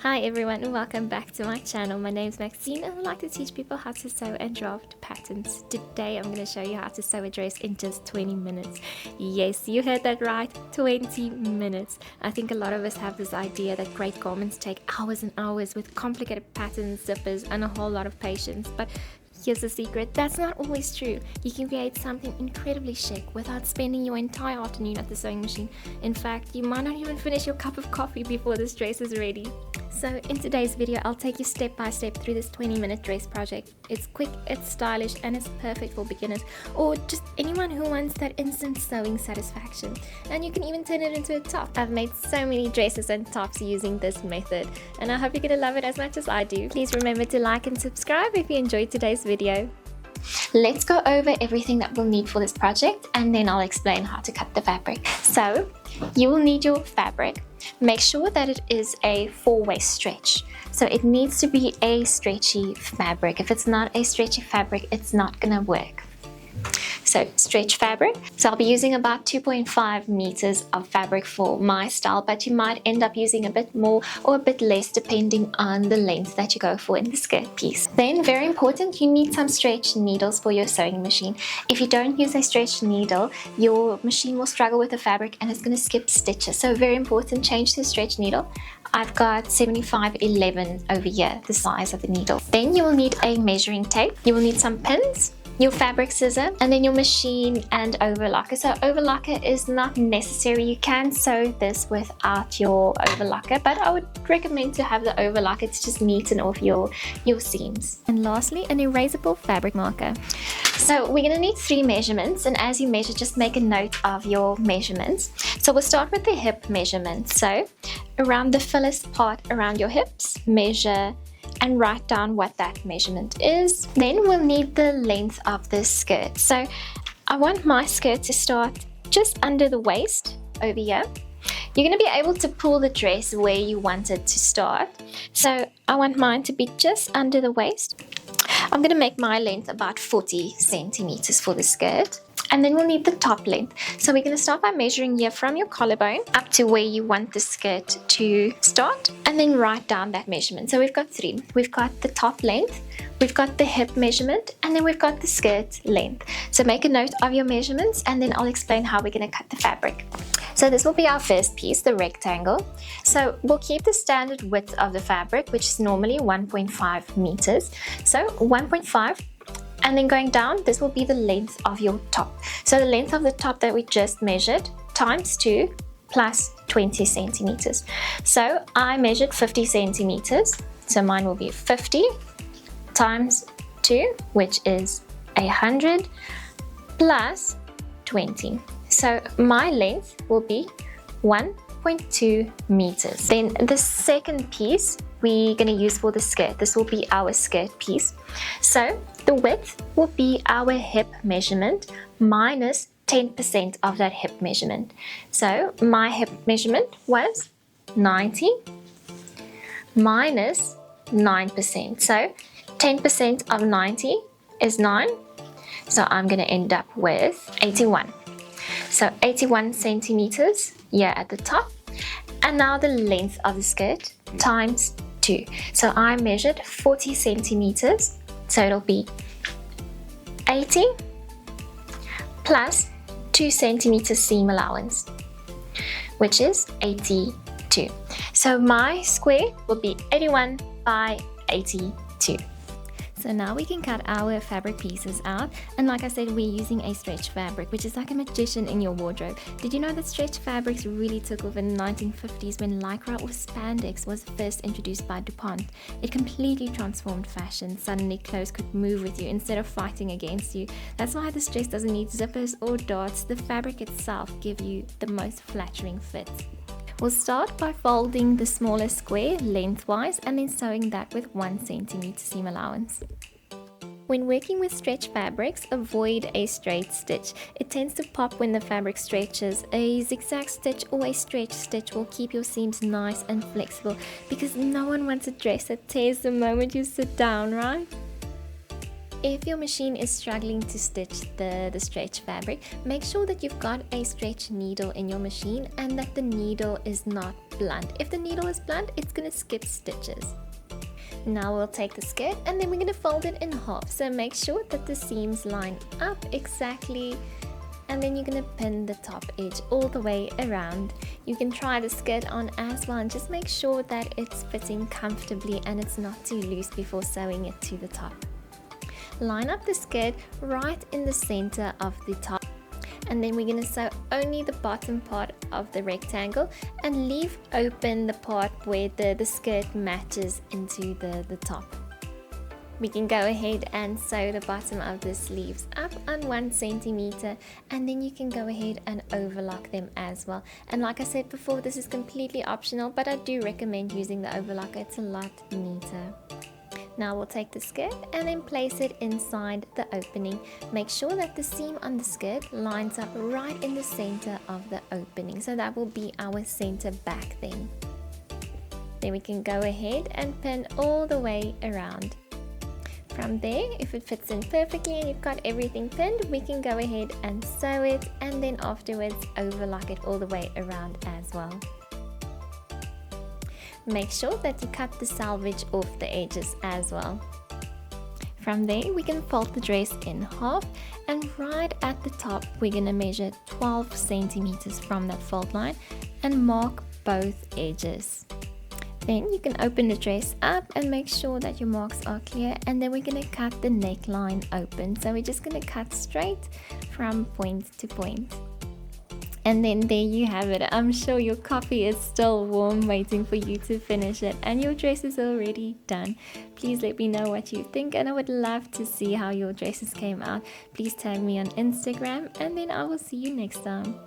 Hi everyone and welcome back to my channel. My name is Maxine and I like to teach people how to sew and draft patterns. Today I'm going to show you how to sew a dress in just 20 minutes. Yes, you heard that right, 20 minutes. I think a lot of us have this idea that great garments take hours and hours with complicated patterns, zippers and a whole lot of patience, but here's the secret, that's not always true. You can create something incredibly chic without spending your entire afternoon at the sewing machine. In fact, you might not even finish your cup of coffee before this dress is ready. So in today's video, I'll take you step by step through this 20-minute dress project. It's quick, it's stylish, and it's perfect for beginners or just anyone who wants that instant sewing satisfaction. And you can even turn it into a top. I've made so many dresses and tops using this method, and I hope you're gonna love it as much as I do. Please remember to like and subscribe if you enjoyed today's video. Let's go over everything that we'll need for this project and then I'll explain how to cut the fabric. So you will need your fabric. Make sure that it is a 4-way stretch. So it needs to be a stretchy fabric. If it's not a stretchy fabric, it's not gonna work. So stretch fabric. So I'll be using about 2.5 meters of fabric for my style, but you might end up using a bit more or a bit less depending on the length that you go for in the skirt piece. Then, very important, you need some stretch needles for your sewing machine. If you don't use a stretch needle, your machine will struggle with the fabric and it's going to skip stitches. So very important, change to a stretch needle. I've got 7511 over here, the size of the needle. Then you will need a measuring tape. You will need some pins, your fabric scissor, and then your machine and overlocker. So overlocker is not necessary. You can sew this without your overlocker, but I would recommend to have the overlocker to just neaten off your seams. And lastly, an erasable fabric marker. So we're going to need 3 measurements, and as you measure, just make a note of your measurements. So we'll start with the hip measurement. So around the fullest part around your hips, measure and write down what that measurement is. Then we'll need the length of the skirt. So I want my skirt to start just under the waist over here. You're going to be able to pull the dress where you want it to start. So I want mine to be just under the waist. I'm going to make my length about 40 centimeters for the skirt. And then we'll need the top length. So we're going to start by measuring here from your collarbone up to where you want the skirt to start, and then write down that measurement. So we've got 3. We've got the top length, we've got the hip measurement, and then we've got the skirt length. So make a note of your measurements and then I'll explain how we're going to cut the fabric. So this will be our first piece, the rectangle. So we'll keep the standard width of the fabric, which is normally 1.5 meters. So 1.5. And then going down, this will be the length of your top. So the length of the top that we just measured times 2 plus 20 centimeters. So I measured 50 centimeters. So mine will be 50 times 2, which is 100 plus 20. So my length will be 1.2 meters. Then the second piece we're going to use for the skirt. This will be our skirt piece. So the width will be our hip measurement minus 10% of that hip measurement. So my hip measurement was 90 minus 9%. So 10% of 90 is 9. So I'm going to end up with 81. So 81 centimeters here at the top. And now the length of the skirt times 2. So I measured 40 centimeters. So it'll be 80 plus 2 centimeter seam allowance, which is 82. So my square will be 81 by 82. So now we can cut our fabric pieces out, and like I said, we're using a stretch fabric, which is like a magician in your wardrobe. Did you know that stretch fabrics really took off in the 1950s when Lycra or spandex was first introduced by DuPont? It completely transformed fashion. Suddenly clothes could move with you instead of fighting against you. That's why this dress doesn't need zippers or darts. The fabric itself gives you the most flattering fit. We'll start by folding the smaller square lengthwise and then sewing that with 1 centimeter seam allowance. When working with stretch fabrics, avoid a straight stitch. It tends to pop when the fabric stretches. A zigzag stitch or a stretch stitch will keep your seams nice and flexible, because no one wants a dress that tears the moment you sit down, right? If your machine is struggling to stitch the stretch fabric, make sure that you've got a stretch needle in your machine and that the needle is not blunt. If the needle is blunt, it's going to skip stitches. Now we'll take the skirt and then we're going to fold it in half. So make sure that the seams line up exactly, and then you're going to pin the top edge all the way around. You can try the skirt on as well and just make sure that it's fitting comfortably and it's not too loose before sewing it to the top. Line up the skirt right in the center of the top, and then we're going to sew only the bottom part of the rectangle and leave open the part where the skirt matches into the top. We can go ahead and sew the bottom of the sleeves up on 1 centimeter, and then you can go ahead and overlock them as well. And like I said before, this is completely optional, but I do recommend using the overlocker. It's a lot neater. Now we'll take the skirt and then place it inside the opening. Make sure that the seam on the skirt lines up right in the center of the opening. So that will be our center back then. Then we can go ahead and pin all the way around. From there, if it fits in perfectly and you've got everything pinned, we can go ahead and sew it, and then afterwards overlock it all the way around as well. Make sure that you cut the selvage off the edges as well. From there, we can fold the dress in half, and right at the top we're going to measure 12 centimeters from that fold line and mark both edges. Then you can open the dress up and make sure that your marks are clear, and then we're going to cut the neckline open. So we're just going to cut straight from point to point. And then there you have it. I'm sure your coffee is still warm waiting for you to finish it, and your dress is already done. Please let me know what you think, and I would love to see how your dresses came out. Please tag me on Instagram, and then I will see you next time.